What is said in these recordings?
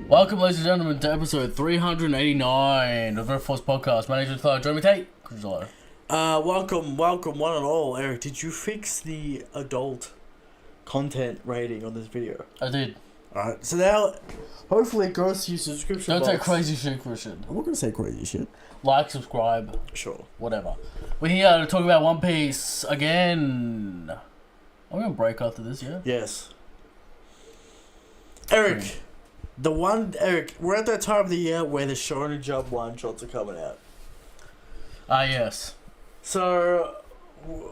Welcome, ladies and gentlemen, to episode 389 of the Force Podcast. My name is Clive. Join me, Tate. Welcome, one and all. Eric, did you fix the adult content rating on this video? I did. Alright, so now, hopefully it goes to your subscription Don't box. say crazy shit, Christian. I'm not going to say crazy shit. Like, subscribe. Sure. Whatever. We're here to talk about One Piece again. I'm going to break after this, yeah? Yes. Eric, we're at that time of the year where the Shonen Jump one-shots are coming out. Yes. So,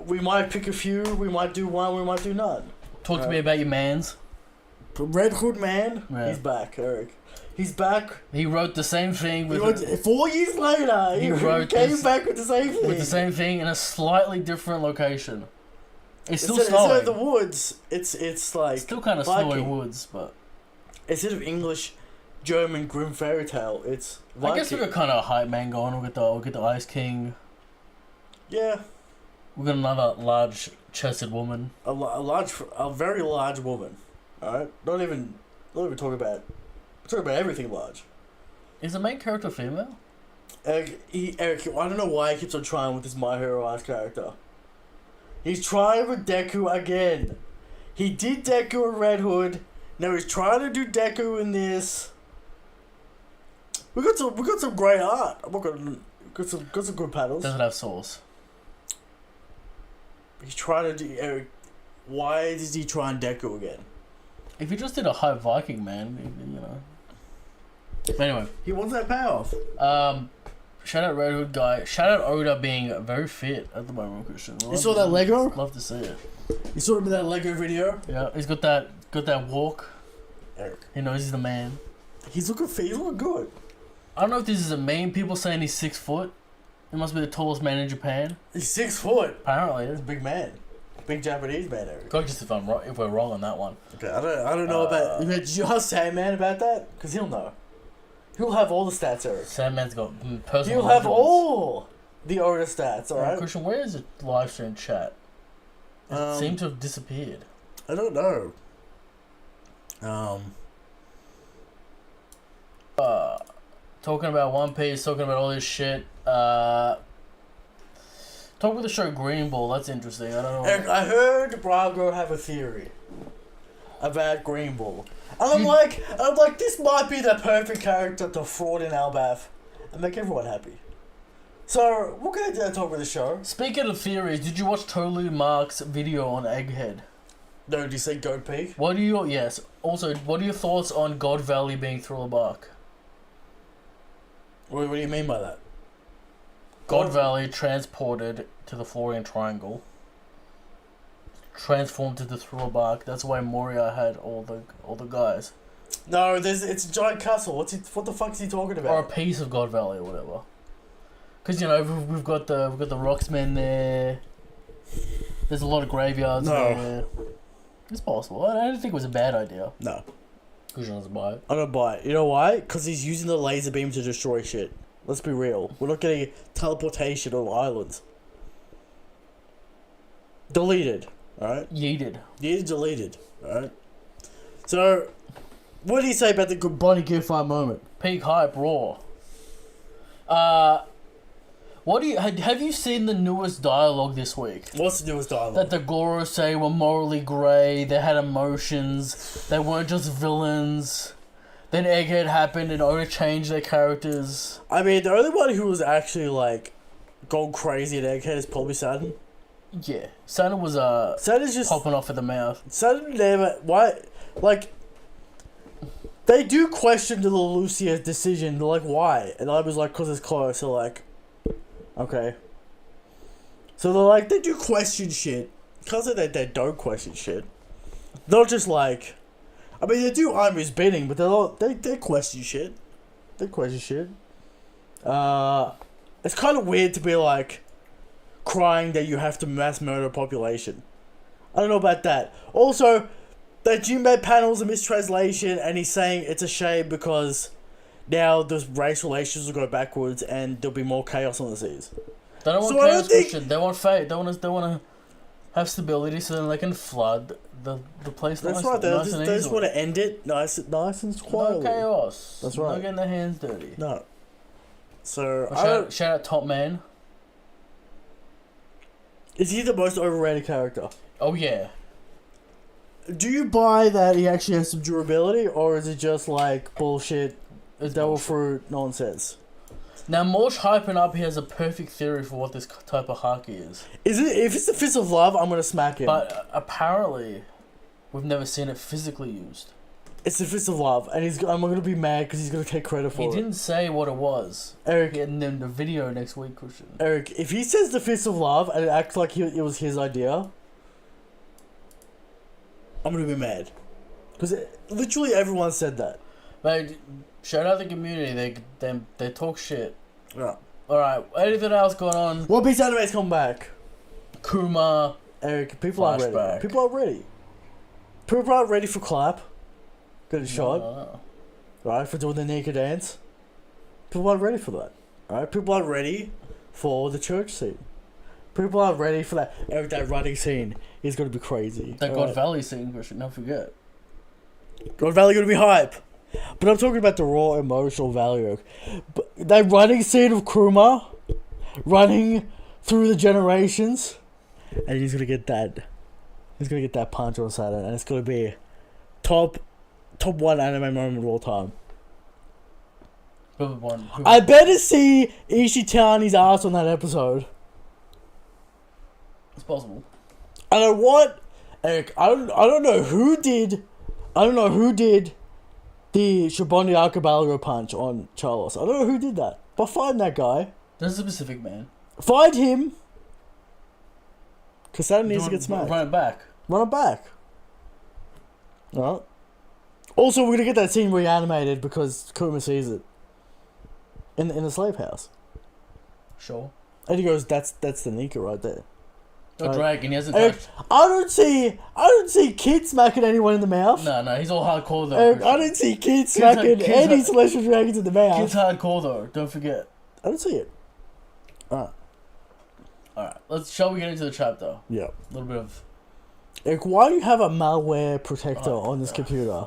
we might pick a few, we might do one, we might do none. Talk to me about your mans. Red Hood Man, Yeah. He's back, Eric. He's back. He wrote the same thing with 4 years later, he came back with the same thing. With the same thing in a slightly different location. It's still Instead snowing. of the woods, it's like Still kind of Viking. snowy woods, but Instead of English, German grim fairy tale, it's Viking. I guess we got kind of a hype man going. We'll get the Ice King. Yeah. We got another large-chested woman. A very large woman. All right, not even talk about. Talk about everything large. Is the main character female? Eric, I don't know why he keeps on trying with this My Hero Ass character. He's trying with Deku again. He did Deku in Red Hood. Now he's trying to do Deku in this. We got some great art. Got some good panels. Doesn't have souls. He's trying to do Eric. Why is he trying Deku again? If you just did a hype Viking man, you know. But anyway, He wants that payoff. shout out Red Hood guy. Shout out Oda being very fit at the moment, Christian. You saw that Lego? Love to see it. You saw him in that Lego video? Yeah, he's got that walk. Eric. He knows he's the man. He's looking good. I don't know if this is a meme. People saying he's 6 foot. He must be the tallest man in Japan. He's 6 foot. Apparently, He's a big man. Big Japanese man, Eric. correct us if we're wrong on that one. Okay, I don't know about. Did you ask Sandman about that? Because he'll know. He'll have all the stats, Eric. Sandman's got personal. He'll have legends. all the Oda stats. All right. Christian, where is the live stream chat? It seemed to have disappeared. I don't know. Talking about One Piece, talking about all this shit. Talk about the show Green Ball. That's interesting. I don't know. Eric, I heard Brago have a theory about Green Ball. And I'm like, this might be the perfect character to fraud in Albath and make everyone happy. So, what can I talk about the show? Speaking of theories, did you watch Tolu Mark's video on Egghead? No, did you say Goat Peak? Yes. Also, what are your thoughts on God Valley being Thriller Bark? What do you mean by that? God Valley transported to the Florian Triangle. Transformed to the Thriller Bark. That's why Moria had all the guys. No, it's a giant castle. What the fuck is he talking about? Or a piece of God Valley or whatever. Because, you know, we've got the Rocksmen there. There's a lot of graveyards there. It's possible. I don't think it was a bad idea. No. Christian doesn't buy it. I don't buy it. You know why? Because he's using the laser beam to destroy shit. Let's be real. We're not getting teleportation on islands. Deleted. Alright? Yeeted. Deleted. Alright? So, what did he say about the good Bonnie Giffard moment? Peak hype raw. Have you seen the newest dialogue this week? What's the newest dialogue? That the Gorosei were morally grey, they had emotions, they weren't just villains. Then Egghead happened and Oda changed their characters. I mean, the only one who was actually, like, gone crazy at Egghead is probably Saturn. Yeah. Saturn was Saturn's just popping off at the mouth. Saturn never... Why... Like... They do question the Lucia decision. They're like, why? And I was like, because it's close. So, like... Okay. So they're like, they do question shit. Can't say that they don't question shit. Not just like... I mean, they do Ironman's bidding, but they question shit. They question shit. It's kind of weird to be like... crying that you have to mass murder a population. I don't know about that. Also, that Jinbei panel's a mistranslation, and he's saying it's a shame because now the race relations will go backwards and there'll be more chaos on the seas. They don't want chaos, Christian. They want fate. They want to have stability so then they can flood the place. That's right. They just want to end it nice and quietly. No chaos. That's right. No getting their hands dirty. No. So shout out Top Man. Is he the most overrated character? Oh yeah. Do you buy that he actually has some durability, or is it just like bullshit, devil fruit nonsense? Now, Morsh hyping up, he has a perfect theory for what this type of haki is. Is it? If it's the Fist of Love, I'm gonna smack him. But apparently, we've never seen it physically used. It's the Fist of Love, and I'm gonna be mad because he's gonna take credit for it. He didn't say what it was. Eric, getting them the video next week, Christian. Eric, if he says the Fist of Love and it acts like it was his idea, I'm gonna be mad. Because literally everyone said that. Mate, shout out the community. They talk shit. Yeah. Alright, anything else going on? One Piece anime's come back. Kuma. Eric, people aren't ready. People aren't ready. People aren't ready for clap. Get a shot. No. Right, for doing the naked dance. People aren't ready for that. Alright, people aren't ready for the church scene. People aren't ready for that. Eric, that running scene is gonna be crazy. That God Valley scene, Christian, don't forget. God Valley gonna be hype. But I'm talking about the raw emotional value. But that running scene of Kuruma running through the generations, and he's gonna get that. He's gonna get that punch on Saturn, and it's gonna be top one anime moment of all time. I better see Ishitani's ass on that episode. It's possible. And I want Eric. I don't know who did. I don't know who did the Shibondi Archipelago punch on Charles. I don't know who did that. But find that guy. There's a specific man. Find him. Because Saturn needs to get smacked. Run it back. Run it back. Alright. Also, we're going to get that scene reanimated because Kuma sees it. In the slave house. Sure. And he goes, that's the Nika right there. The dragon, he hasn't touched. I don't see Kid smacking anyone in the mouth. No, he's all hardcore though. I don't see Kid smacking any celestial dragons in the mouth. Kid's hardcore though, don't forget. I don't see it. Alright, shall we get into the chapter? Yeah. A little bit of... Eric, why do you have a malware protector on this computer?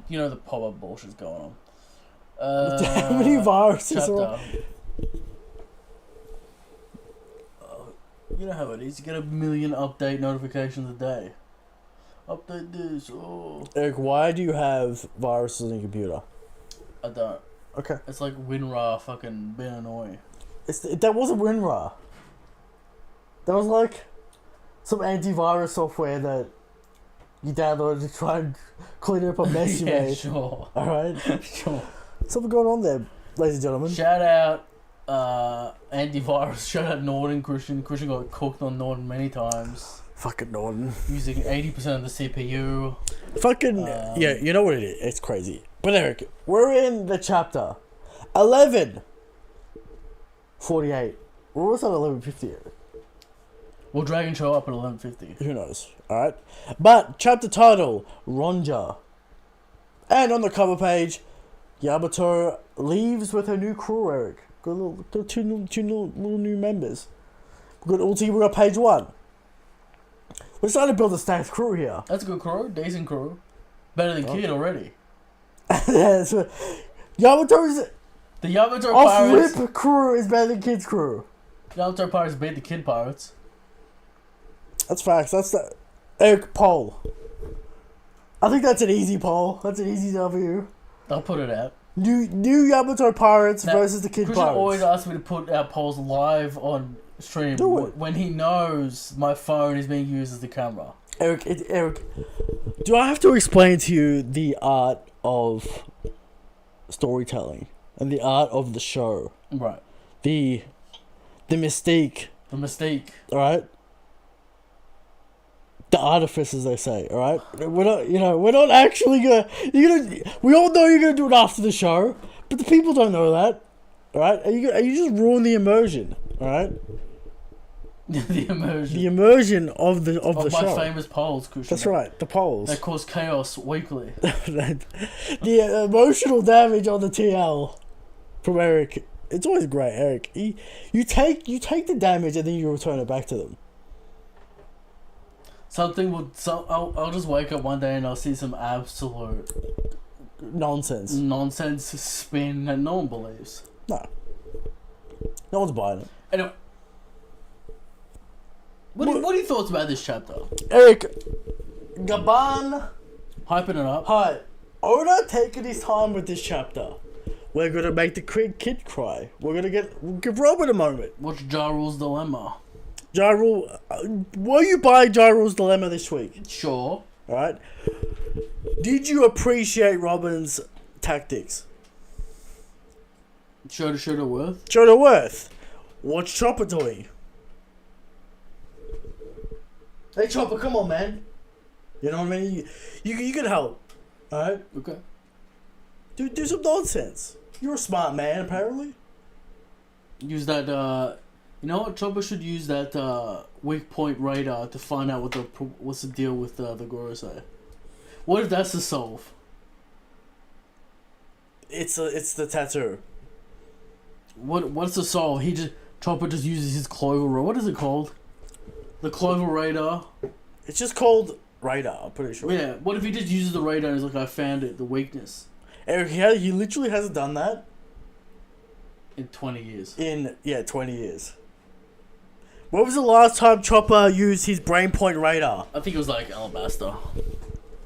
You know the pop-up bullshit's going on. How many viruses chapter. are... You know how it is. You get 1 million update notifications a day. Update this. Oh. Eric, why do you have viruses on your computer? I don't. Okay. It's like WinRAR fucking being annoying. That wasn't WinRAR. That was like some antivirus software that you downloaded to try and clean up a mess you made. Sure. Alright? Sure. Something going on there, ladies and gentlemen. Shout out antivirus. Shout out Norton. Christian got cooked on Norton many times. Fucking Norton. Using 80% of the CPU. Fucking yeah, you know what it is. It's crazy. But Eric, we're in the chapter 11:48. We're almost at 11:50. Will Dragon show up at 11:50? Who knows? All right, but chapter title Ronja, and on the cover page, Yamato leaves with her new crew. Eric, got two little new members. We got page 1. We're starting to build a stacked crew here. That's a good crew, decent crew, better than Kid already. Yeah, so Yamato's the Yamato Pirates off-rip crew is better than Kid's crew. Yamato Pirates beat the Kid Pirates. That's facts. That's the Eric poll. I think that's an easy poll. That's an easy W. I'll put it out. New Yamato Pirates versus the Kid Christian Pirates. always asks me to put our polls live on stream. Do it. When he knows my phone is being used as the camera. Eric, do I have to explain to you the art of storytelling and the art of the show? Right. The mystique. The mystique. All right. The artifice, as they say. All right. We're not actually gonna. We all know you're gonna do it after the show, but the people don't know that. All right. Are you just ruin the immersion? All right. The immersion. The immersion of the my show. famous polls, Christian. That's right, the polls. That cause chaos weekly. The emotional damage on the TL from Eric. It's always great, Eric. You take the damage and then you return it back to them. I'll just wake up one day and I'll see some absolute Nonsense spin that no one believes. No one's buying it. Anyway, what are your thoughts about this chapter? Eric, Gaban, Hyping it up. hi. Oda taking his time with this chapter. We're gonna make the kid cry. We'll give Robin a moment. What's Ja Rule's dilemma? Ja Rule, were you buying Ja Rule's dilemma this week? Sure. Alright. Did you appreciate Robin's tactics? Shoulda, worth. Shoulda worth. What's Chopper doing? Hey Chopper, come on, man. You know what I mean? You can help. Alright? Okay. Do some nonsense. You're a smart man, apparently. Use that, you know what? Chopper should use that, weak point radar to find out what's the deal with, the Gorosei. What if that's the solve? It's the tattoo. What's the solve? Chopper just uses his Clover, what is it called? The Clover radar. It's just called radar, I'm pretty sure. Yeah, what if he just uses the radar and is like, I found it, the weakness? Eric, he literally hasn't done that In 20 years. 20 years. When was the last time Chopper used his brain point radar? I think it was like Alabaster.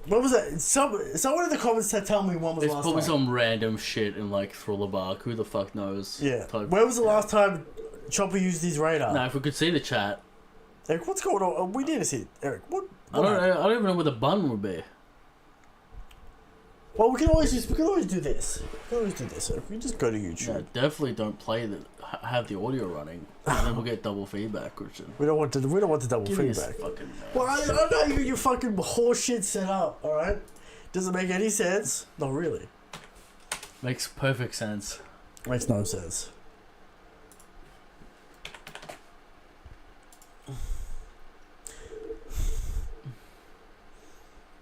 What was that? Someone in the comments tell me when was the It's last probably time. some random shit in like Thriller Bark. Who the fuck knows? Yeah. When was the last time Chopper used his radar? Now, if we could see the chat. Eric, what's going on? We need to see it. Eric, what I don't even know where the button would be. Well, we can always do this. Eric. We just go to YouTube. Yeah, definitely don't have the audio running, and then we'll get double feedback, Christian. We don't want the double Give me this feedback. fucking Well, I know you fucking horseshit set up. All right, doesn't make any sense. Not really. Makes perfect sense. Makes no sense.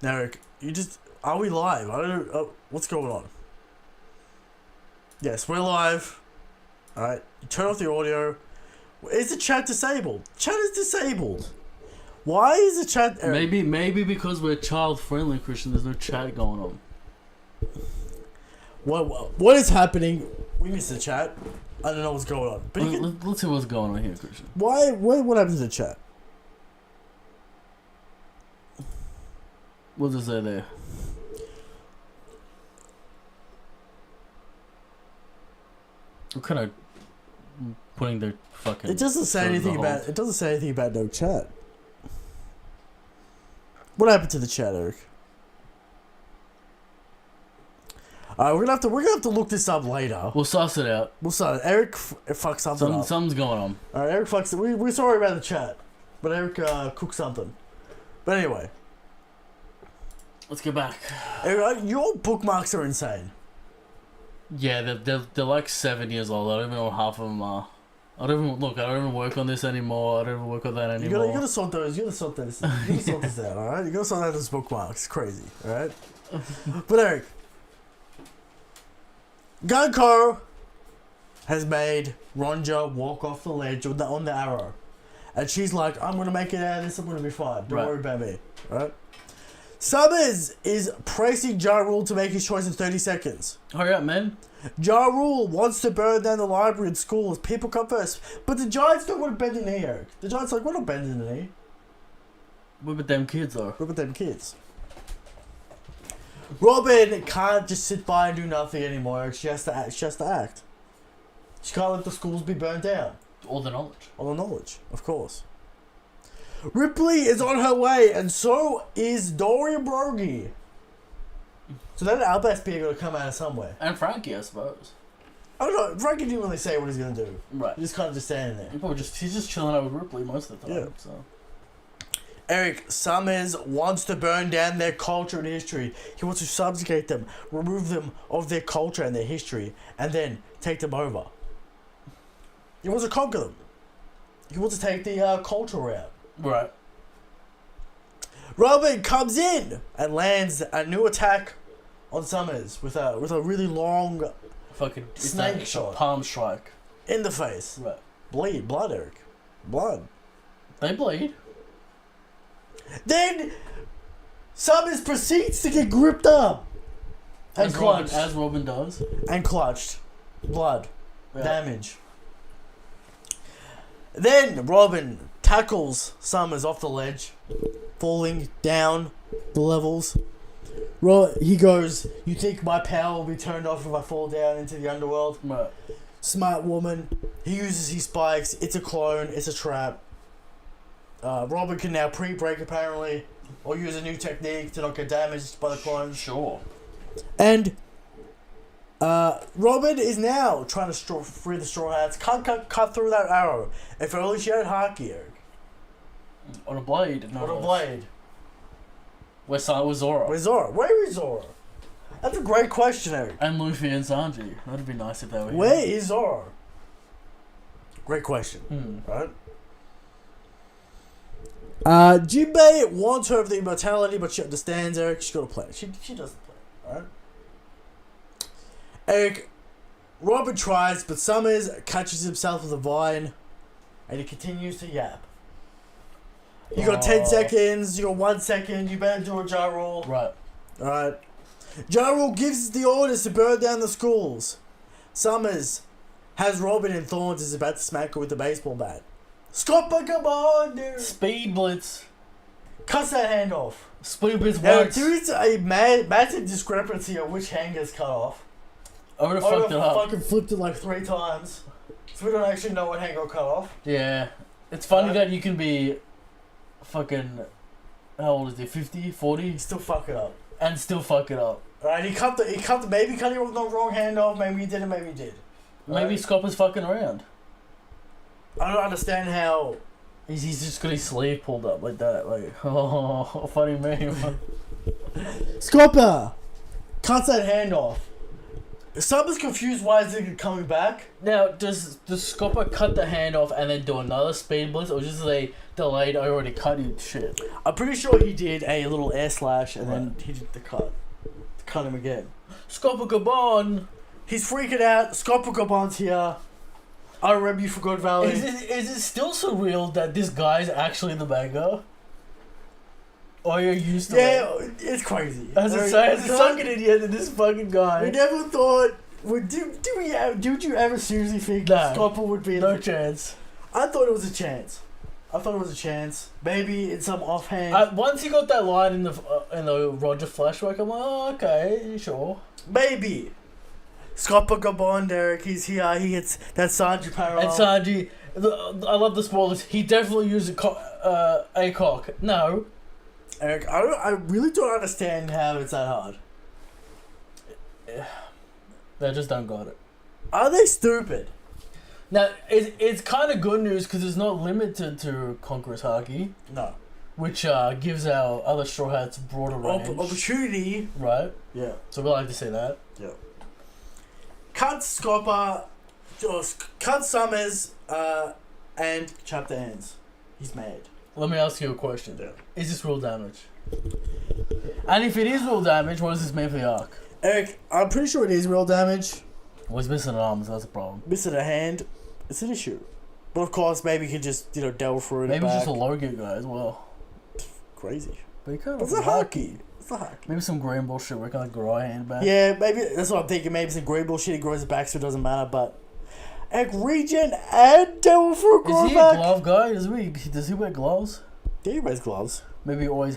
Now, Eric, are we live? I don't know. What's going on? Yes, we're live. Alright, turn off the audio. Is the chat disabled? Chat is disabled. Why is the chat... Eric? Maybe because we're child friendly, Christian, there's no chat going on. What is happening? We missed the chat. I don't know what's going on. But Let's see what's going on here, Christian. What happened to the chat? What does it say there? What kind of putting their fucking... It doesn't say anything about no chat. What happened to the chat, Eric? We're gonna have to look this up later. We'll suss it out. Eric fucked something up. Something's going on. Alright, Eric fucks it. We're sorry about the chat, but Eric cooked something. But anyway, Let's get back. Eric, your bookmarks are insane. Yeah, they're like 7 years old. I don't even know what half of them are. I don't even work on this anymore. I don't even work on that anymore. You gotta sort those. You gotta sort this out. All right. You gotta sort out those bookmarks. It's crazy. All right. But Eric, Gunko has made Ronja walk off the ledge on the arrow, and she's like, "I'm gonna make it out of this. I'm gonna be fine. Don't worry about me." All right. Summers is pressing Ja Rule to make his choice in 30 seconds. Hurry up, man. Ja Rule wants to burn down the library and school as people come first. But the Giants don't want to bend the knee, Eric. The Giants are like, we're not bending the knee. What about them kids, though? What about them kids? Robin can't just sit by and do nothing anymore, Eric. She has to act. She can't let the schools be burned down. All the knowledge. All the knowledge, of course. Ripley is on her way, and so is Dorian Broggie. So that Albus P are going to come out of somewhere. And Frankie, I suppose. I don't know. Frankie didn't really say what he's going to do. Right. He's just kind of just standing there. He's just chilling out with Ripley most of the time. Yeah. So. Eric Summers wants to burn down their culture and history. He wants to subjugate them, remove them of their culture and their history, and then take them over. He wants to conquer them. He wants to take the culture route. Right. Robin comes in and lands a new attack on Summers with a really long Fucking snake shot. Palm strike. In the face. Right. Blood, Eric. Blood. They bleed. Then Summers proceeds to get gripped up. And clutched. As Robin does. And clutched. Blood. Yeah. Damage. Then Robin tackles Summers off the ledge, falling down the levels. He goes, "You think my power will be turned off if I fall down into the underworld?" Right. Smart woman. He uses his spikes. It's a clone. It's a trap. Robin can now pre-break apparently, or use a new technique to not get damaged by the clone. Sure. And Robin is now trying to free the Straw Hats. Cut through that arrow. If only she had Haki, Eric. On a blade. No. On a blade. Where's Zora? Where's Zora? Where is Zora? That's a great question, Eric. And Luffy and Sanji. That'd be nice if they were here. Where is Zora? Great question. Right? Jinbei wants her of the immortality, but she understands, Eric. She's got a plan. She does the plan. Alright? Eric, Robin tries, but Summers catches himself with a vine, and he continues to yap. You got 10 seconds, you got 1 second, you better do a Ja Rule. Right. Alright. Ja Rule gives the orders to burn down the schools. Summers has Robin in thorns, is about to smack her with the baseball bat. SCOPPER, come on, dude! Speed Blitz. Cuts that hand off. Speed Blitz Now, once. there is a massive discrepancy on which hand gets cut off. I would have fucked it up. Fucking flipped it like 3 times. So we don't actually know what hand got cut off. Yeah. It's funny that you can be fucking, how old is he? 50? 40? Still fuck it up. And still fuck it up. Right, maybe cut the wrong hand off, maybe he didn't, maybe he did. Right? Maybe Scopper's fucking around. I don't understand how... He's just got his sleeve pulled up like that. Like, oh, funny meme. SCOPPER cuts that hand off. Summers confused why is it coming back. Now, does Scopper cut the hand off and then do another Speed Blitz, or just they delayed, I already cut you shit? I'm pretty sure he did a little air slash and then he did the cut. To cut him again. Scopper Gabon! He's freaking out. Scopper Gabon's here. I remember you for Good Valley. Is it still surreal that this guy's actually the manga? Or you're used to it? Yeah, it's crazy. As a sucking idiot in this fucking guy. We never thought... Did you ever seriously think Scopper would be... No chance. I thought it was a chance. Maybe in some offhand... Once he got that line in the Roger flashback, I'm like, oh, okay, sure. Maybe. Scopper Gabon, Derek, he's here, he hits that Sanji parallel. And Sanji, I love the spoilers, he definitely used ACOG. No. Eric, I really don't understand how it's that hard. They just don't got it. Are they stupid? Now, it's kind of good news because it's not limited to Conqueror's Haki. No. Which gives our other Straw Hats broader range. Opportunity. Right? Yeah. So we like to see that. Yeah. Cut Scopper, cut Summers, and chapter ends. He's mad. Let me ask you a question. Yeah. Is this real damage? And if it is real damage, what does this mean for the arc? Eric, I'm pretty sure it is real damage. Well, he's missing an arm, so that's a problem. Missing a hand, it's an issue. But of course, maybe he can just, delve through it. Maybe he's just a low gear guy as well. Crazy. But he kind of It's a Haki. It's a Haki. Maybe some green bullshit where he can grow a hand back. Yeah, maybe that's what I'm thinking. Maybe some green bullshit, he grows it back so it doesn't matter. But Eric, regen and delve through grow Is he back. a glove guy? Does he wear gloves? Yeah, he wears gloves. Maybe always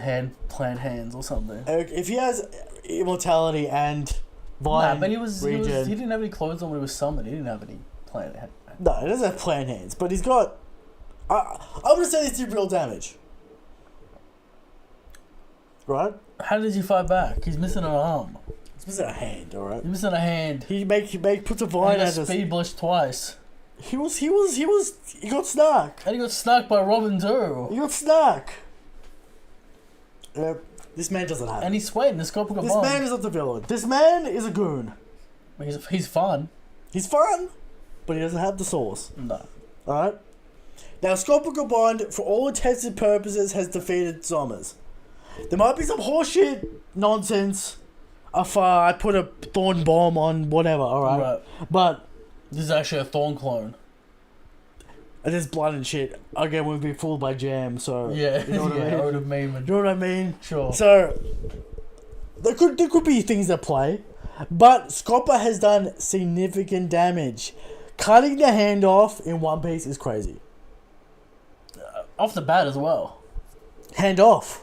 plant hands or something. Eric, if he has immortality and vine, but he regen, didn't have any clothes on when he was summoned. He didn't have any plant hands. No, he doesn't have plant hands, but he's got. I'm gonna say this did real damage. Right? How did you fight back? He's missing an arm. He's missing a hand. All right. He's missing a hand. He puts a vine And at us. speed blush twice. He got stuck. And he got snuck by Robin too. He got stuck. This man doesn't have. And he's sweating. This guy got This man is not the villain. This man is a goon. He's fun. He's fun, but he doesn't have the sauce. No. Alright? Now, Scopper combined, for all intents and purposes, has defeated Sommers. There might be some horseshit nonsense. I put a thorn bomb on whatever, alright? Right. But This is actually a Thorn clone. there's blood and shit. Again, we've been fooled by jam, so... Yeah, You know what I mean? I would have memed. You know what I mean? Sure. So, there could be things at play, but Scopper has done significant damage. Cutting the hand off in One Piece is crazy. Off the bat as well. Hand off.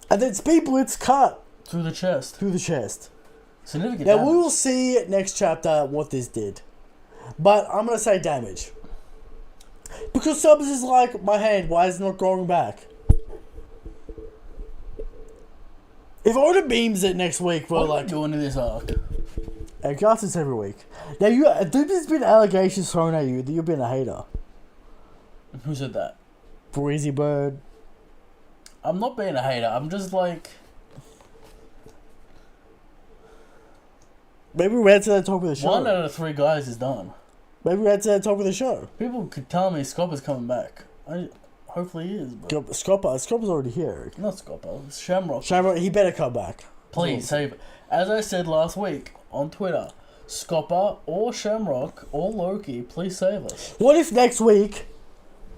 And then Speed Blitz cut Through the chest. through the chest. Significant Now, damage. we will see next chapter what this did. But I'm going to say damage. Because Summers is like, my hand, why is it not growing back? If I would have beams it next week, we're What like... are you doing in this arc? I got this every week. Now, there's been allegations thrown at you that you've been a hater. Who said that? Breezy Bird. I'm not being a hater. I'm just like... Maybe we had to that top of the show. 1 out of 3 guys is done. Maybe we had to that top of the show. People could tell me Scopper's coming back. Hopefully he is, but... Scopper's already here. Not Scopper. It's Shamrock. Shamrock, he better come back. Please, save it. As I said last week on Twitter, Scopper or Shamrock or Loki, please save us. What if next week,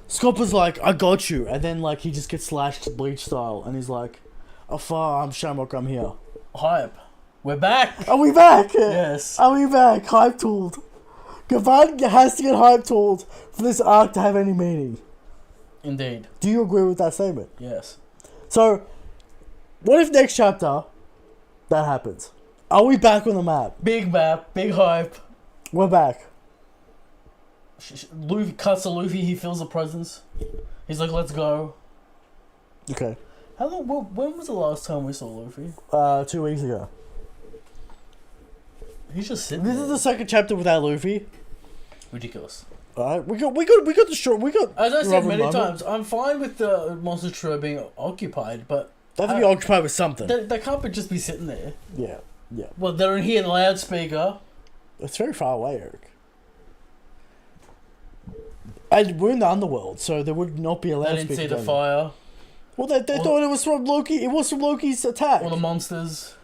Scopper's like, I got you, and then like he just gets slashed Bleach style, and he's like, oh fuck, I'm Shamrock, I'm here. Hype. We're back! Are we back? Yes. Are we back? Hype tooled. Gavan has to get hype tooled for this arc to have any meaning. Indeed. Do you agree with that statement? Yes. So, what if next chapter that happens? Are we back on the map? Big map, big hype. We're back. Luffy cuts to Luffy, he feels the presence. He's like, let's go. Okay. How long? When was the last time we saw Luffy? 2 weeks ago. He's just sitting This there. is the second chapter without Luffy. Ridiculous. Alright, we got the short. We got. As I said Robin many moment. times, I'm fine with the Monster Trio being occupied, but They have to be occupied with something. they can't just be sitting there. Yeah, yeah. Well, they're in here, the loudspeaker. It's very far away, Eric. And we're in the underworld, so there would not be a They loudspeaker. didn't see the down fire. there. Well, they thought it was from Loki. It was from Loki's attack. Or the monsters.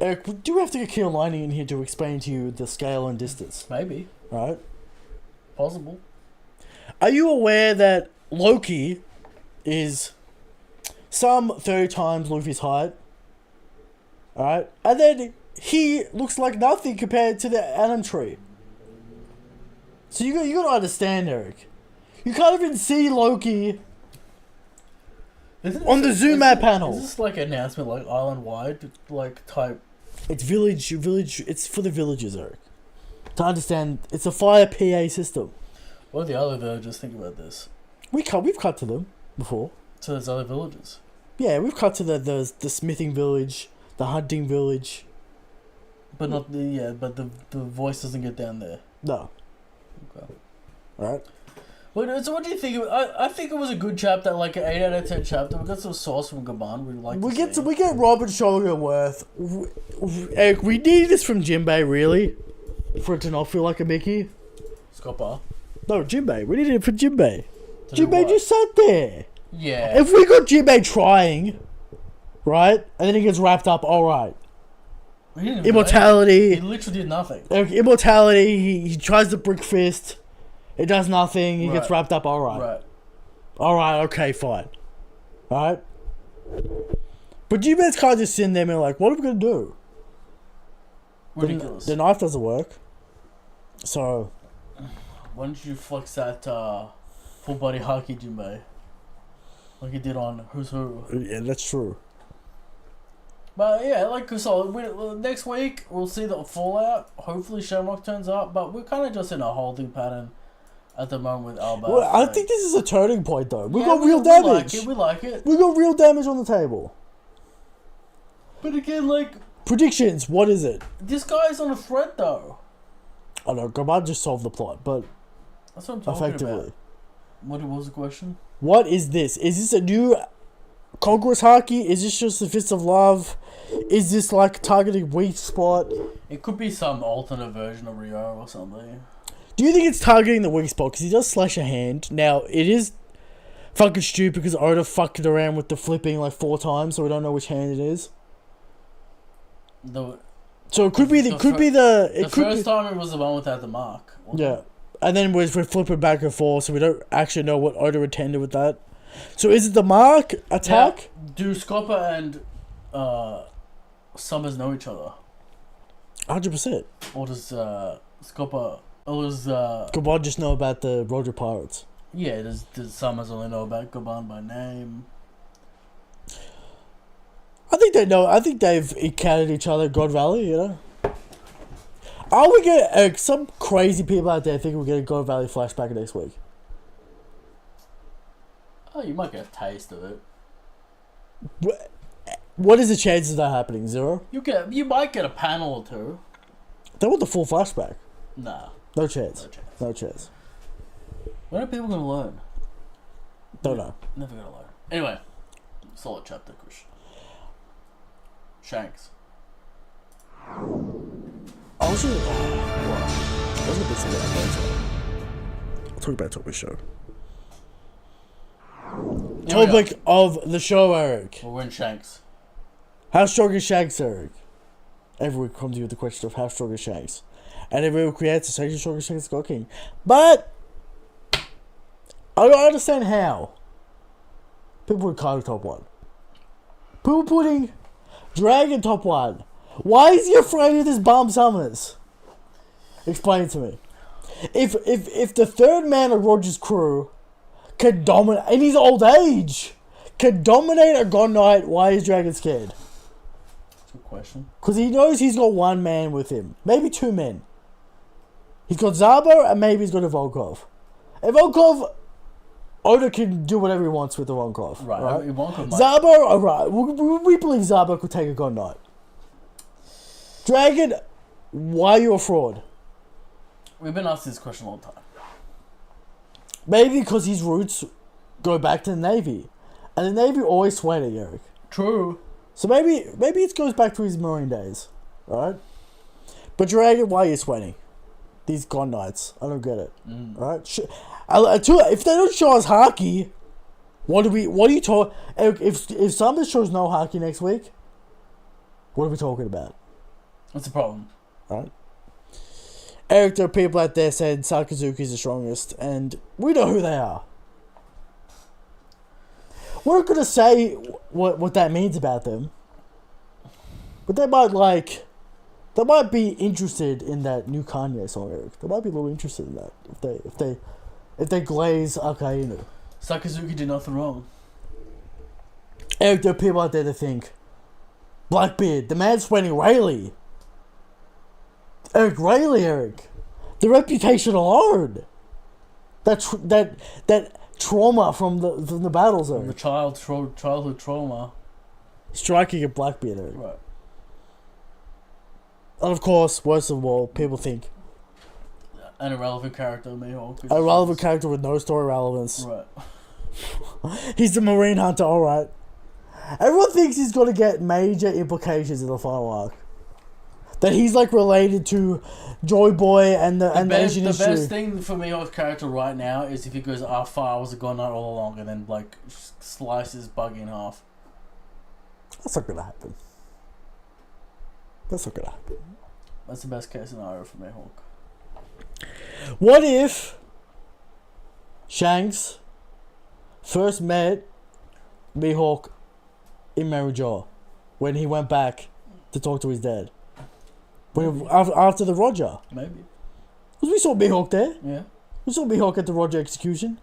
Eric, we do have to get Keel Lining in here to explain to you the scale and distance, Maybe. right? Possible. Are you aware that Loki is some 30 times Luffy's height? Alright? And then he looks like nothing compared to the Atom Tree. So you gotta understand, Eric. You can't even see Loki on the zoom out panel. Is this like an announcement like island wide like type? It's village, it's for the villagers, Eric. To understand, it's a fire PA system. What do the other villagers think about this? We've cut to them before. So there's other villages. Yeah, we've cut to the smithing village, the hunting village. But not the voice doesn't get down there. No. Okay. Alright. So what do you think? I think it was a good chapter, like an 8 out of 10 chapter. We got some sauce from Gaban. We get Robin Shoulderworth. Eric, we need this from Jinbei, really, for it to not feel like a Mickey. Scopper. No, Jinbei. We needed it for Jinbei. To do Jinbei what? just sat there. Yeah. If we got Jinbei trying, right, and then he gets wrapped up, alright. He didn't even do Immortality. anything. He literally did nothing. Eric, immortality. He tries the brick fist. It does nothing. He gets Right. wrapped up. Alright. Right. Alright, okay, fine. Alright? But Jinbei's kind of just sitting there and be like, what are we going to do? Ridiculous. The knife doesn't work. So, Why don't you flex that full body hockey, Jinbei? Like you did on Who's Who. yeah, that's true. But yeah, like so, next week we'll see the fallout. Hopefully Shamrock turns up, but we're kind of just in a holding pattern at the moment with Alba. Well, I think this is a turning point, though. We got real We damage. like it. We got real damage on the table. But again, like, Predictions, what is it? this guy's on a thread though. I don't know, Gabad just solved the plot, but That's what I'm talking effectively. about. What was the question? What is this? Is this a new Congress Haki? Is this just the Fist of Love? Is this like targeting weak spot? It could be some alternate version of Rio or something. Do you think it's targeting the weak spot? Because he does slash a hand. Now, it is fucking stupid because Oda fucked it around with the flipping like 4 times, so we don't know which hand it is. So it could be the first time it was the one without the mark. Yeah. And then we're flipping back and forth, so we don't actually know what Oda intended with that. So is it the mark attack? Now, do Scopper and Summers know each other? 100%. Or does Scopper... Or does... Gabon just know about the Roger Pirates? Yeah, does Summers only know about Gabon by name? I think they know. I think they've encountered each other at God Valley, you know? Are we getting... some crazy people out there think we're getting God Valley flashback next week. Oh, you might get a taste of it. What is the chances of that happening? 0? You might get a panel or 2. They want the full flashback. Nah. No chance. No chance. When are people going to learn? Don't know. Never going to learn. Anyway. Solid chapter, Kush. Shanks. I was gonna be something about that. I'll talk about Topic show. Topic of the show, Eric. We're in Shanks. How strong is Shanks, Eric? Every week comes to you with the question of how strong is Shanks. And every week we answer, how strong is Shanks God King. But I don't understand how. People put Kaido top 1. People putting Dragon top 1. Why is he afraid of this bum Summers? Explain to me. If the third man of Roger's crew can dominate, in his old age, can dominate a God Knight, why is Dragon scared? That's a good question. Because he knows he's got 1 man with him. Maybe 2 men. He's got Zabo and maybe he's got a Volkov. And Volkov, Oda can do whatever he wants with the Volkov. Right. Zabo, alright. We believe Zabo could take a God Knight. Dragon, why are you a fraud? We've been asked this question all the time. Maybe because his roots go back to the Navy. And the Navy always sweating, Eric. True. So maybe it goes back to his Marine days. Right? But Dragon, why are you sweating? These God Knights. I don't get it. Right? If they don't show us Haki, what are you talking... If somebody shows no Haki next week, what are we talking about? What's the problem? Right? Eric, there are people out there saying Sakazuki is the strongest, and we know who they are. We're not going to say what that means about them, but they might be interested in that new Kanye song, Eric. They might be a little interested in that if they glaze Akainu. Sakazuki did nothing wrong. Eric, there are people out there that think Blackbeard, the man's sweating Rayleigh. Eric. The reputation alone. That trauma from the battles, Eric. The childhood trauma. Striking a Blackbeard, Eric. Right. And of course, worst of all, people think an irrelevant character, Mihawk. A relevant character with no story relevance. Right. He's the Marine Hunter, alright. Everyone thinks he's going to get major implications in the final arc. That he's like related to Joy Boy and the Asian The issue. best thing for Mihawk's character right now is if he goes, far I was a God Knight all along, and then like slices Buggy in half. That's not going to happen. That's the best case scenario for Mihawk. What if Shanks first met Mihawk in Marujo when he went back to talk to his dad? After the Roger. Maybe. Because we saw Mihawk there. Yeah. We saw Mihawk at the Roger execution.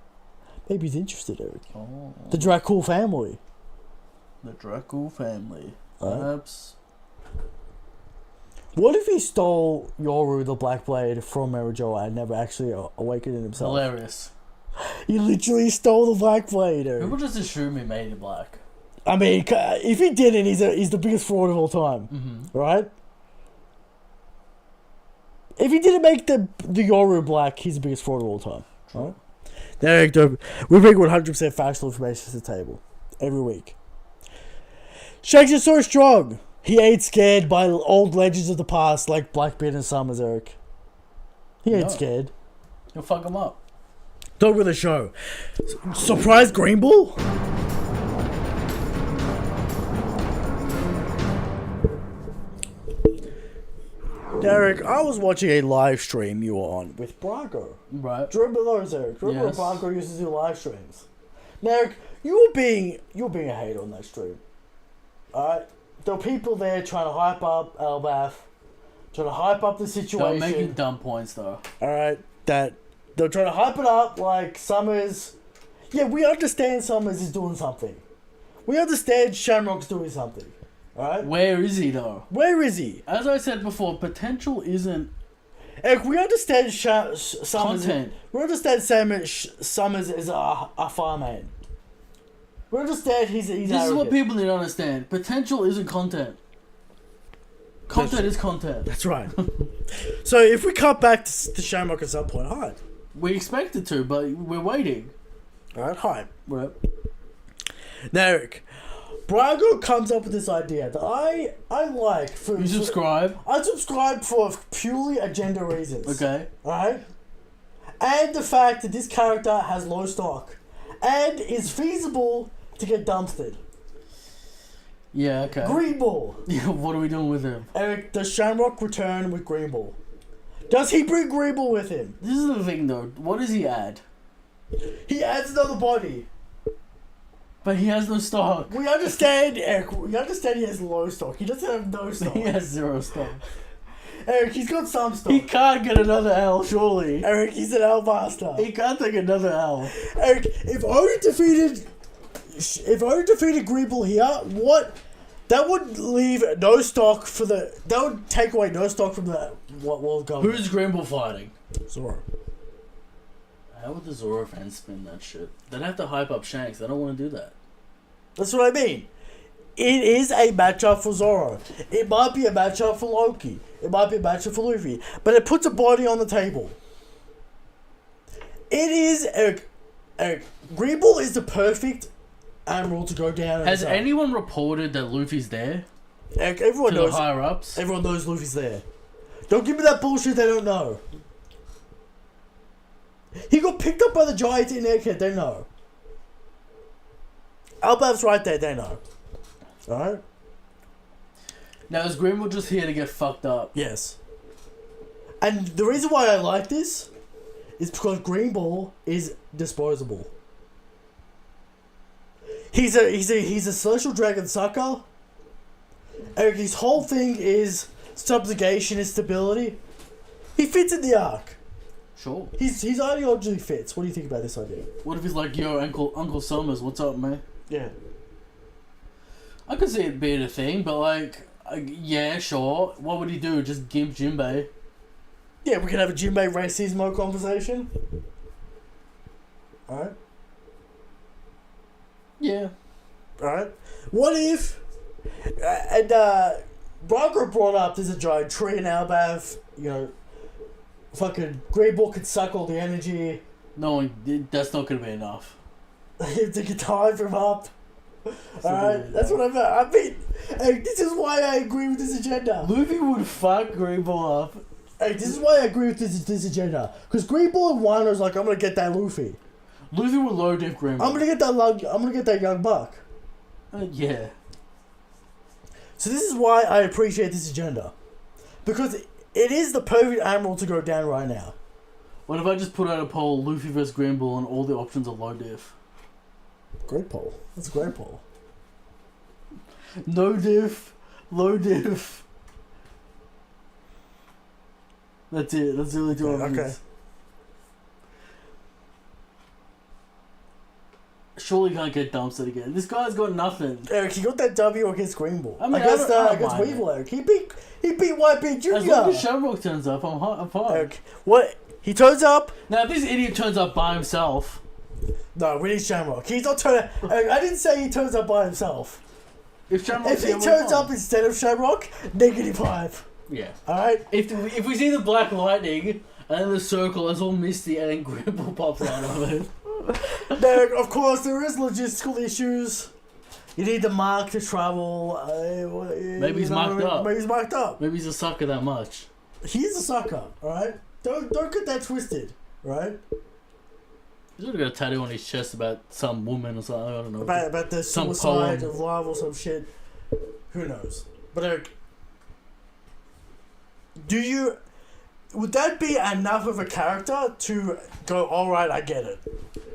Maybe he's interested, Eric. Oh. The Dracul family. The Dracul family. Perhaps. What if he stole Yoru the Black Blade from Marujo and never actually awakened it himself? Hilarious. He literally stole the Black Blade, Eric. People just assume he made it black. I mean, if he didn't, he's the biggest fraud of all time. Mm-hmm. Right? If he didn't make the Yoru black, he's the biggest fraud of all time. Right? There, we bring 100% factual information to the table every week. Shanks is so strong. He ain't scared by old legends of the past like Blackbeard and Summers, Eric. He ain't scared. He'll fuck him up. Dog with a show. Surprise Green Bull? Derek, I was watching a live stream you were on with Brago. Right. Do you remember those, Derek? Do you remember Yes. when Brago used to do live streams? Derek, you were being a hater on that stream. Alright? There were people there trying to hype up Elbath, trying to hype up the They situation. were making dumb points though. Alright? That they're trying to hype it up like Summers. Yeah, we understand Summers is doing something. We understand Shamrock's doing something. Alright? Where is he though? Where is he? As I said before, potential isn't Eric, we understand Summers. content. We understand Summers is a farmhand. We understand he's This is what arrogant. people need to understand. Potential isn't content. Content is content. That's right. So if we cut back to Shamrock at some point, hi. We expected to, but we're waiting. Alright, hi. Right. Now, Eric, Brago comes up with this idea that I like for... You subscribe. I subscribe for purely agenda reasons. Okay. Alright? And the fact that this character has low stock. And is feasible to get dumpstered. Yeah, okay. Green Ball. Yeah, what are we doing with him? Eric, does Shamrock return with Green Ball? Does he bring Green Ball with him? This is the thing though. What does he add? He adds another body. But he has no stock. We understand, Eric. We understand he has low stock. He doesn't have no stock. He has zero stock. Eric, he's got some stock. He can't get another L, surely. Eric, he's an L master. He can't take another L. Eric, if Odin defeated Green Ball here, what? That would leave no stock for the. That would take away no stock from the world government. Who's Grimble fighting? Zoro. How would the Zoro fans spin that shit? They'd have to hype up Shanks. They don't want to do that. That's what I mean. It is a matchup for Zoro. It might be a matchup for Loki. It might be a matchup for Luffy. But it puts a body on the table. It is... Green Ball is the perfect admiral to go down. Has anyone reported that Luffy's there? Everyone To knows. the higher ups? Everyone knows Luffy's there. Don't give me that bullshit they don't know. He got picked up by the Giants in Egghead, they know. Albav's right there, they know. Alright? Now is Grimble just here to get fucked up? Yes. And the reason why I like this is because Green Ball is disposable. He's a Celestial Dragon sucker. And his whole thing is subjugation and stability. He fits in the arc. Sure. His ideology fits. What do you think about this idea? What if he's like, yo, Uncle Summers, what's up, man? Yeah. I could see it being a thing, but like, yeah, sure. What would he do? Just gimp Jinbei? Yeah, we can have a Jinbei racismo conversation. Alright. Yeah. Alright. What if... Braga brought up there's a giant tree in Albav, you know, fucking Grey Ball could suck all the energy. No, that's not gonna be enough. To get time from up. Alright, that's what I mean, hey, this is why I agree with this agenda. Luffy would fuck Greenball up. Hey, this is why I agree with this agenda. Because Green Ball and Wano's like, I'm gonna get that Luffy. Luffy would low diff Greenball. I'm gonna get that young buck. Yeah. So this is why I appreciate this agenda. Because it is the perfect admiral to go down right now. What if I just put out a poll, Luffy vs Greenball, and all the options are low diff? Great poll. That's a great poll. No diff, low diff. That's it. That's the only two options. Okay. Surely can't get dumpstered again. This guy's got nothing. Eric, he got that W against Green Ball. I mean, against I don't Weevil, mind Eric. He beat White Beat Jr. As long as Shamrock turns up, I'm fine. Eric, what? He turns up? Now, if this idiot turns up by himself... No, we need Shamrock. He's not turning... Eric, I didn't say he turns up by himself. If Shamrock's If he turns up instead of Shamrock, -5. Yeah. Alright? If we see the black lightning, and then the circle is all misty, and then Gribble pops out of it... Eric, of course, there is logistical issues. You need the mark to travel. Maybe he's marked up. Maybe he's marked up. Maybe he's a sucker that much. He's a sucker, alright? Don't get that twisted. right? He's already got a tattoo on his chest about some woman or something. I don't know. About the Some suicide poem. of love or some shit. Who knows? But would that be enough of a character to go, alright, I get it?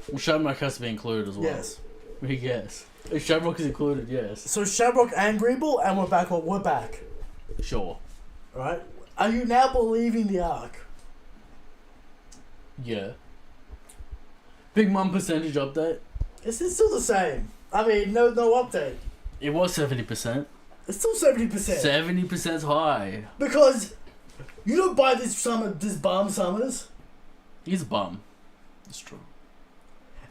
Well, Shamrock has to be included as well. Yes. Yes. If Shamrock is included, yes. So Shamrock and Greeble, and we're back. Well, we're back. Sure. Right? Are you now believing the arc? Yeah. Big Mum percentage update. It's still the same. I mean, no update. It was 70%. It's still 70%. 70% high. Because you don't buy this bum summers. He's a bum. It's true.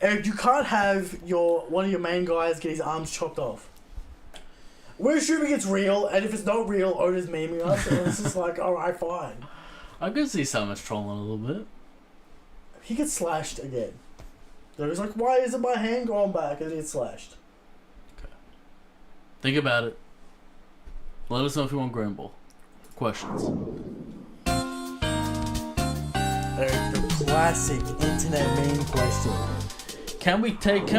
Eric, you can't have one of your main guys get his arms chopped off. We're assuming it's real, and if it's not real, Oda's memeing us, and it's just like, alright, fine. I could see Summers trolling a little bit. He gets slashed again. So he's like, why isn't my hand going back? And he gets slashed. Okay. Think about it. Let us know if you want Gramble. Questions. Eric, the classic internet meme question. Can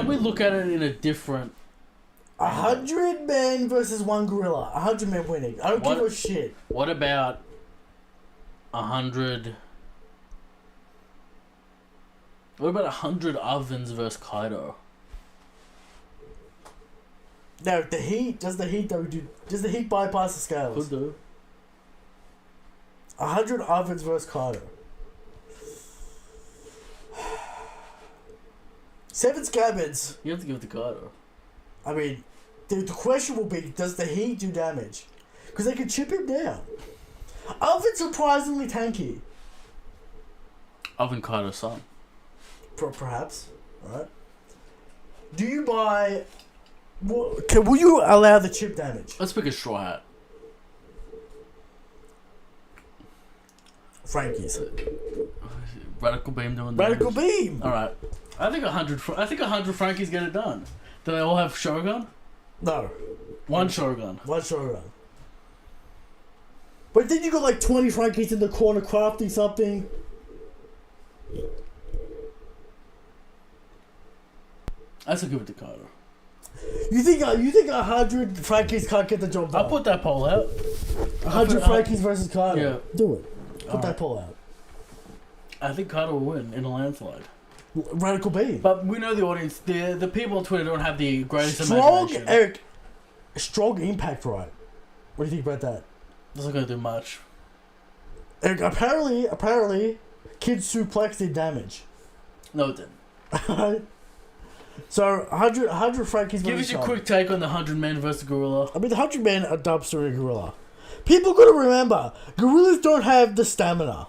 we look at it in a different... 100 men versus one gorilla. 100 men winning. I don't give a shit. What about 100... What about 100 ovens versus Kaido? No, does the heat bypass the scales? Could do. 100 ovens versus Kaido. 7 scabbards. You have to give it to Kaido. I mean, the question will be, does the heat do damage? Because they can chip him down. Oven's surprisingly tanky. Oven Kaido's son. Perhaps, right? Do you buy... will you allow the chip damage? Let's pick a straw hat. Frankie's. Radical Beam doing Radical damage. Beam! Alright. I think 100 Frankies get it done. Do they all have Shogun? No. One Shogun. One Shogun. But then you got like 20 Frankies in the corner crafting something. I still give it to Kaido. You think 100 Frankies can't get the job done? I'll put that poll out. 100 Frankies versus Kaido. Yeah. Do it. Put that poll out. I think Kaido will win in a landslide. Radical Beam. But we know the audience, the people on Twitter don't have the greatest Strong, imagination. Eric. Strong impact, right? What do you think about that? That's not going to do much. Eric, apparently, Kid Suplex did damage. No, it didn't. So, 100 Frankies. Give us your quick take on the 100 men versus Gorilla. I mean, the 100 men are dumpster a gorilla. People gotta remember, gorillas don't have the stamina.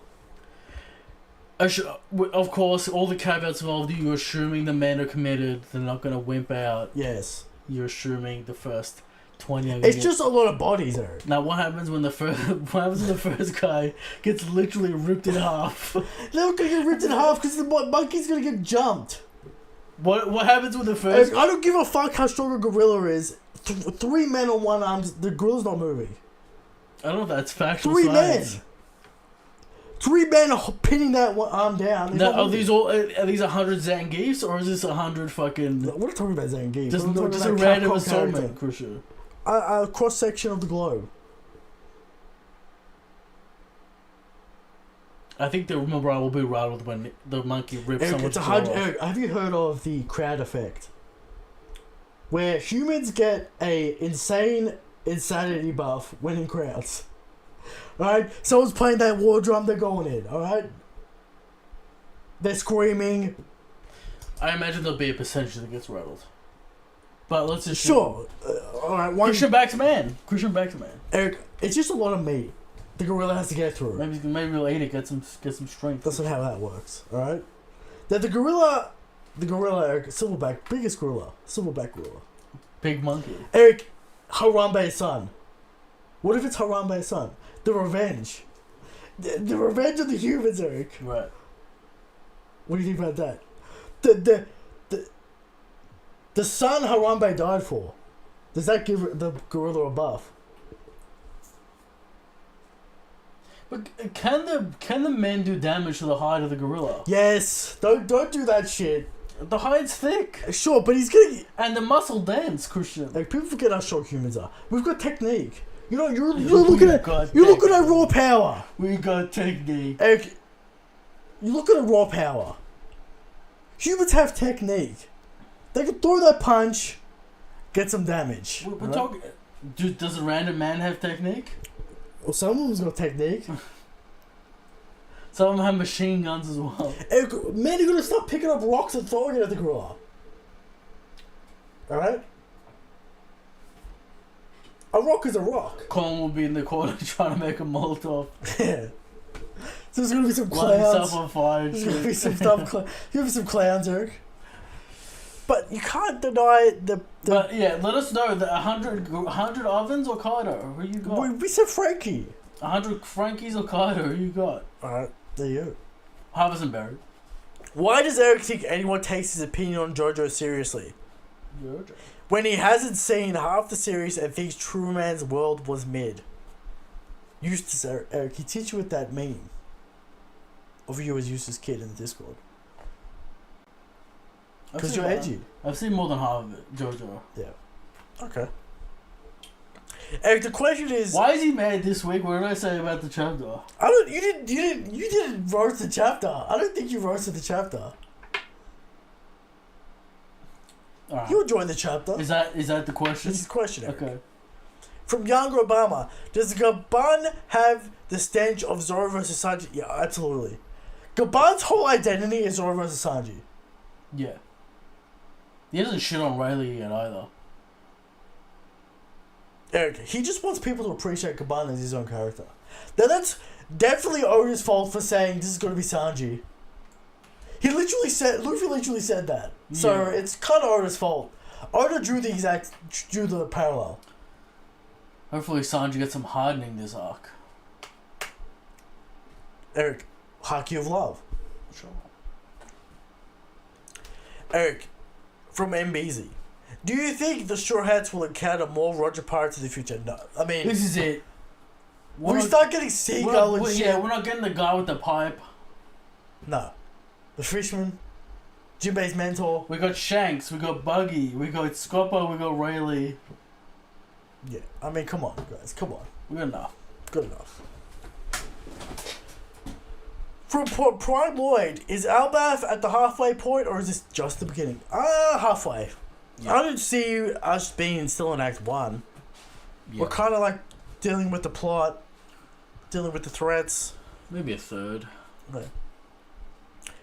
Of course, all the caveats involved, you're assuming the men are committed, they're not going to wimp out. Yes. You're assuming the first 20 are It's just a lot of bodies, Eric. Now, what happens when the first guy gets literally ripped in half? They're not gonna get ripped in half because the monkey's gonna get jumped. What happens when the first... I don't give a fuck how strong a gorilla is. 3 men on one arm, the gorilla's not moving. I don't know if that's factual 3 science. men. 3 men are pinning that one arm down. Now, are these 100 Zangiefs or is this 100 fucking... We're not talking about Zangief. Just a random assortment, Krisha. A cross section of the globe. I think the morale will be rattled when the monkey rips someone's jaw off. Eric, have you heard of the crowd effect? Where humans get a insane insanity buff when in crowds. Alright? Someone's playing that war drum, they're going in, alright? They're screaming. I imagine there'll be a percentage that gets rattled. But let's just... Sure. Alright, Christian backs man. Eric, it's just a lot of meat the gorilla has to get through. Maybe we'll eat it, get some strength. That's not how that works, alright? That the gorilla, Eric, silverback, biggest gorilla, silverback gorilla. Big monkey. Eric, Harambe's son. What if it's Harambe's son? The revenge. The revenge of the humans, Eric. Right. What do you think about that? The son Harambe died for. Does that give the gorilla a buff? But can the men do damage to the hide of the gorilla? Yes. Don't do that shit. The hide's thick. Sure, but he's gonna... And the muscle dense, Christian. Like, people forget how short humans are. We've got technique. You know, you're looking at raw power. We got technique. Eric, you're looking at raw power. Humans have technique. They can throw that punch, get some damage. We're talking... Dude, does a random man have technique? Well, some of them's got technique. Some of them have machine guns as well. Eric, man, you're gonna start picking up rocks and throwing it at the gorilla. Alright? A rock is a rock. Colin will be in the corner trying to make a Molotov. Yeah. So there's gonna be some Light clowns. himself on fire and There's gonna shit. be some stuff. There's gonna be some clowns, Eric. But you can't deny the. But yeah, let us know the 100 ovens or Kaido. Who you got? We said Frankie. 100 Frankies or Kaido. Who you got? Alright, there you go. Harvest and Berry. Why does Eric think anyone takes his opinion on JoJo seriously? JoJo. When he hasn't seen half the series and thinks True Man's world was mid. Eustace, Eric, he teach you with that meme of you as Eustace Kid in the Discord. Because you're edgy. I've seen more than half of it, JoJo. Yeah. Okay. Eric, the question is, why is he mad this week? What did I say about the chapter? you didn't roast the chapter. I don't think you roasted the chapter. Right. You enjoyed the chapter. Is that the question? This is the question, Eric. Okay. From Younger Obama, does Gaban have the stench of Zoro versus Sanji? Yeah, absolutely. Gaban's whole identity is Zoro versus Sanji. Yeah. He doesn't shit on Rayleigh yet either. Eric, he just wants people to appreciate Gaban as his own character. Now that's definitely Oda's fault for saying this is going to be Sanji. Luffy literally said that. So Yeah. it's kind of Oda's fault. Oda drew the parallel. Hopefully Sanji gets some hardening this arc. Eric, Haki of Love. Sure. Eric, from MBZ. Do you think the Straw Hats will encounter more Roger Pirates in the future? No. I mean... This is it. We start getting Seagull and shit. Yeah, we're not getting the guy with the pipe. No. The Fishman. Jinbei's mentor. We got Shanks, we got Buggy, we got Scopper, we got Rayleigh. Yeah. I mean, come on, guys. Come on. We got enough. Good enough. From Prime Lloyd, is Albath at the halfway point or is this just the beginning? Halfway. Yeah. I don't see us being still in Act 1. Yeah. We're kind of like dealing with the plot, dealing with the threats. Maybe a third. Okay.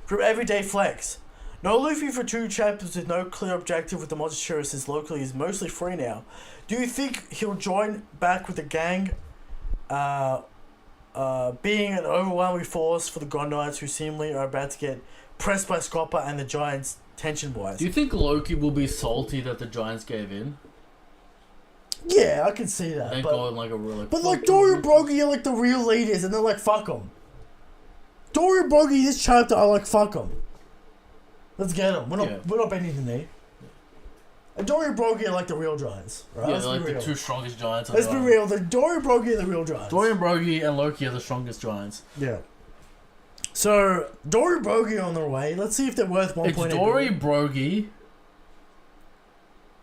From Everyday Flex. No Luffy for 2 chapters with no clear objective with the Mochichiro since locally is mostly free now. Do you think he'll join back with the gang? Being an overwhelming force for the Gondites who seemingly are about to get pressed by Scopper and the Giants tension-wise. Do you think Loki will be salty that the Giants gave in? Yeah, I can see that. And go in like a real... But like Dory and Brogy are like the real leaders and they're like, fuck them. Dory and Brogy this chapter are like, fuck them. Let's get them. We're not bending the knee. And Dory and Brogy are like the real Giants, right? Yeah, they're like the 2 strongest Giants. Let's be real. The Dory and Brogy are the real Giants. Dory and Brogy and Loki are the strongest Giants. Yeah. So, Dory and Brogy are on their way. Let's see if they're worth 1.8 It's Dory, Brogy.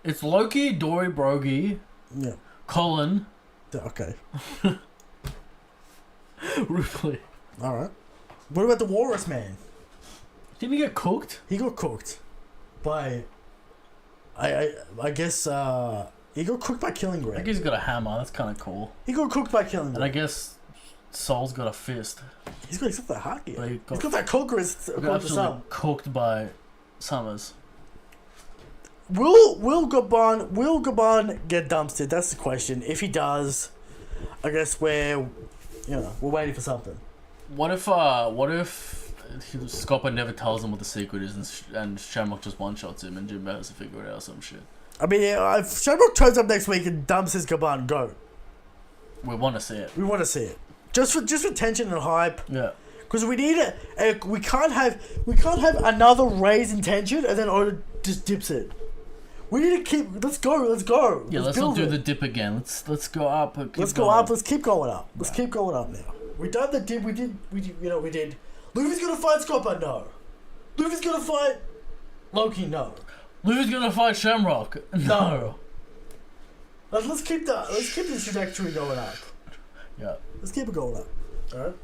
It's Loki, Dory, Brogy. Yeah. Colin. Okay. Ripley. Alright. What about the Walrus Man? Didn't he get cooked? He got cooked by... I guess he got cooked by Killing Greg. I think he's got a hammer. That's kind of cool. He got cooked by Killing Greg. And I guess Soul's got a fist. He's got that haki. He's got that conqueror's absolutely cooked by Summers. Will Gabon get dumpstered? That's the question. If he does, I guess we're waiting for something. What if Scopper never tells him what the secret is and Shamrock just one-shots him and Jimbo has to figure it out or some shit? I mean, if Shamrock turns up next week and dumps his Gabon, go. We want to see it. We want to see it. Just for tension and hype. Yeah. Because we need it. We can't have another raise in tension and then Oda just dips it. We need to keep. Let's go. Yeah, let's not do the dip again. Let's go up. Let's go up. Let's keep going up. Let's keep going up now. We did. Luffy's gonna fight Scopper. No. Luffy's gonna fight Loki. No. Luffy's gonna fight Shamrock. No. Let's keep the trajectory going up. Yeah. Let's keep it going up. Alright.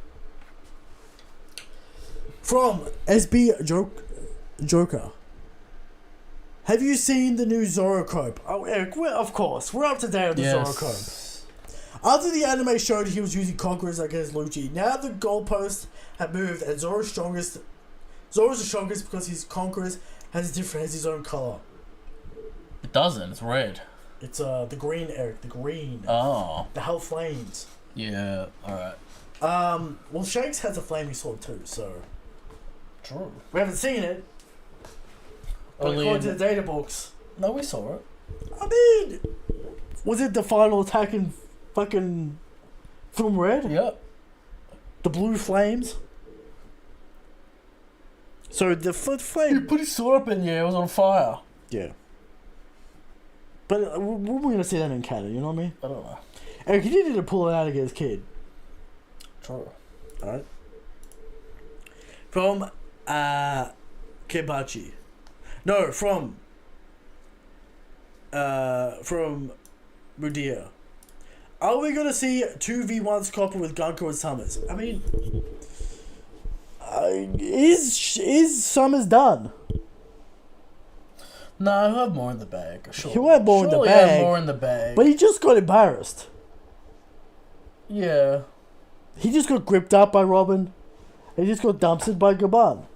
From SB Joker. Have you seen the new Zorocope? Oh, Eric, of course. We're up to date on the Zorocope. After the anime showed he was using Conquerors against Lucci, now the goalposts have moved and Zoro's the strongest because his Conquerors has his own colour. It doesn't, it's red. It's the green, Eric, the green. Oh. The Hell Flames. Yeah, alright. Well, Shanks has a flaming sword too, so... True. We haven't seen it. But according to the data books... No, we saw it. I mean... Was it the final attack in fucking... Film Red? Yep. The blue flames? So the flame... He put his sword up in the air, it was on fire. Yeah. But when are we going to see that in canon, you know what I mean? I don't know. Eric, you needed to pull it out against Kid. True. Alright. From, Kenpachi. No, from Mudia. Are we going to see 2v1 Scopper with Gunko and Summers? I mean... is Summers done? No, he'll have more in the bag. Sure. He'll have more in the Surely bag. Have more in the bag. But he just got embarrassed. Yeah. He just got gripped up by Robin. He just got dumpstered by Gaban.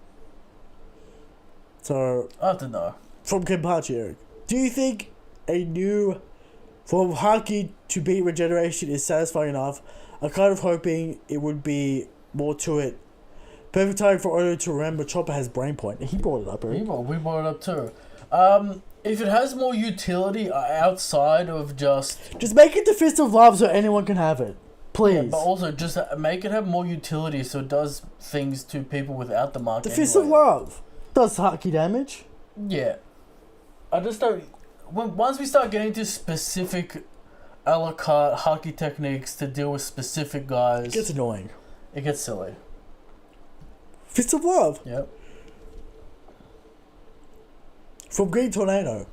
So... I have to know. From Kenpachi, Eric. Do you think a new form of Haki to beat regeneration is satisfying enough? I'm kind of hoping it would be more to it. Perfect time for Odo to remember Chopper has brain point. He brought it up, Eric. We brought it up too. If it has more utility outside of just... Just make it the Fist of Love so anyone can have it. Please. Yeah, but also just make it have more utility so it does things to people without the mark. The Fist of Love does Haki damage. Yeah. I just don't... Once we start getting to specific a la carte Haki techniques to deal with specific guys... It gets annoying. It gets silly. Fist of Love. Yep. From Green Tornado.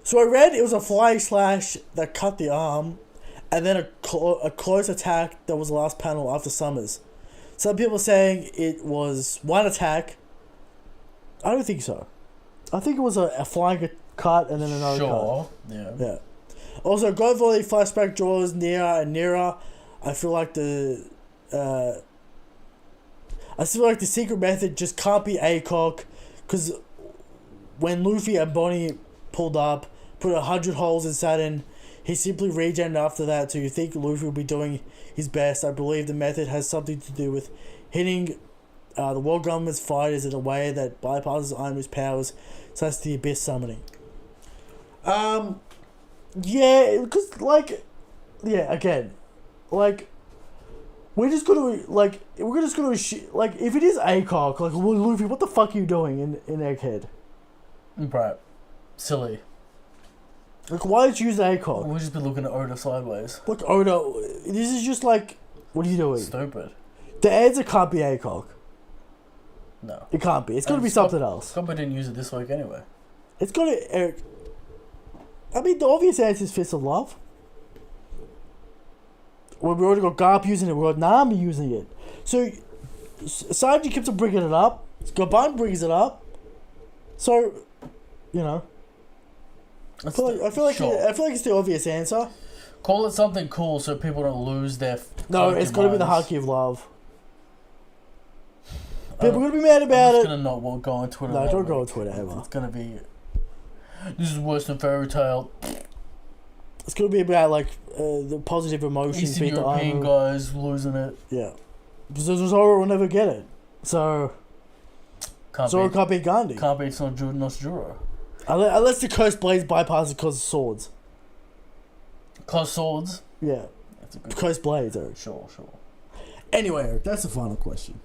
So I read it was a flying slash that cut the arm, and then a close attack that was the last panel after Summers. Some people saying it was one attack. I don't think so. I think it was a flying cut and then another cut. Yeah. Also, God Volley flashback draws nearer and nearer. I feel like the secret method just can't be ACOG, because when Luffy and Bonnie pulled up, put 100 holes in Saturn, he simply regened after that, so you think Luffy will be doing his best. I believe the method has something to do with hitting the world government's fighters in a way that bypasses Aimu's powers, such as the Abyss summoning. Yeah, because, again, we're just gonna, if it is ACOG, well, Luffy, what the fuck are you doing in Egghead? Right. Silly. Why did you use ACOG? We'll just be looking at Oda sideways. Look, Oda, this is just what are you doing? Stupid. The answer can't be ACOG. No. It can't be. It's gotta be something else. Scopper didn't use it this week anyway. It's gotta, Eric. I mean, the obvious answer is Fist of Love. Well, we already got Garp using it, we got Nami using it. So, Sanji keeps on bringing it up. Gaban brings it up. So, I feel like it's the obvious answer. Call it something cool so people don't lose their... No, it's got to be the Haki of Love. People are going to be mad about it. I'm just going to not go on Twitter. No, don't go on Twitter ever. It's going to be... This is worse than Fairy Tail. It's going to be about, the positive emotions. Eastern European guys losing it. Yeah. Because Zoro will never get it. So... Zoro can't beat Gandhi. Can't beat Noshijuro. Unless the Cursed Blades bypass it because of swords. Cause swords? Yeah. That's a good Cursed Blades, Eric. Sure. Anyway, Eric, that's the final question.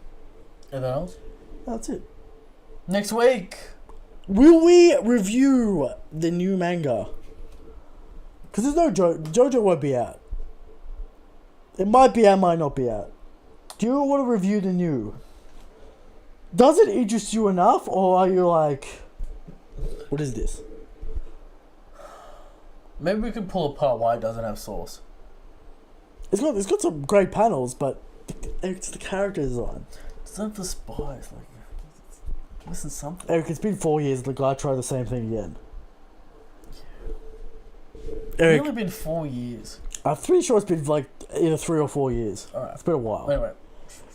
Anything else? That's it. Next week. Will we review the new manga? Because there's no JoJo won't be out. It might be out, might not be out. Do you want to review the new? Does it interest you enough, or are you like, what is this? Maybe we can pull apart why it doesn't have Source. It's got some great panels, but it's the character design. It's not the spies. Like, listen, something. Eric, it's been 4 years. The guy tried the same thing again. It's Eric, only been 4 years. I'm pretty sure it's been like either 3 or 4 years. Alright. It's been a while. Anyway.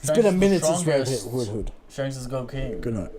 It's been a minute since Strongest. Red Hood. Shanks is Go King. Good night.